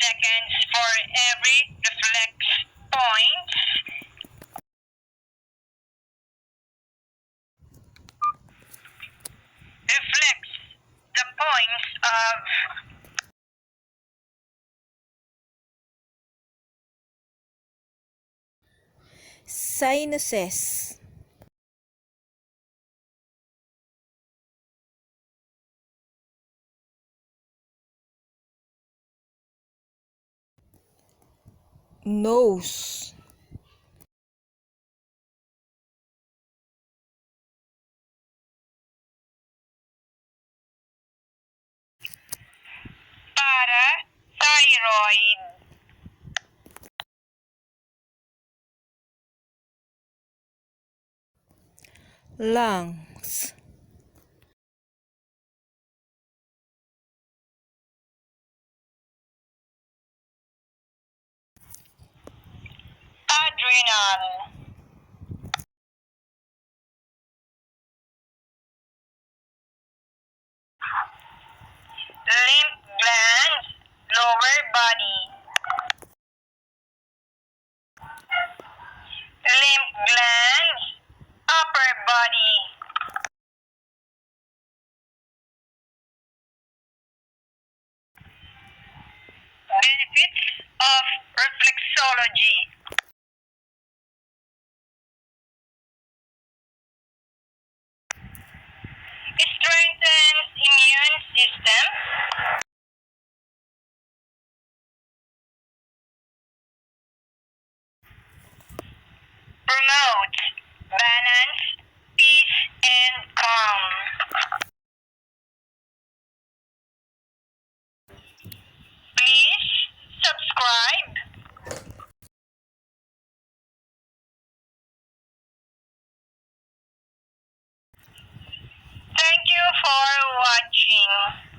seconds for every reflex point. Reflects the points of sinuses, nose, parathyroid. lungs, Adrenal. Lymph glands, lower body. Lymph glands, upper body. Benefits of reflexology. Strengthens immune system. Promotes balance, peace, and calm. Please subscribe. Thank you for watching.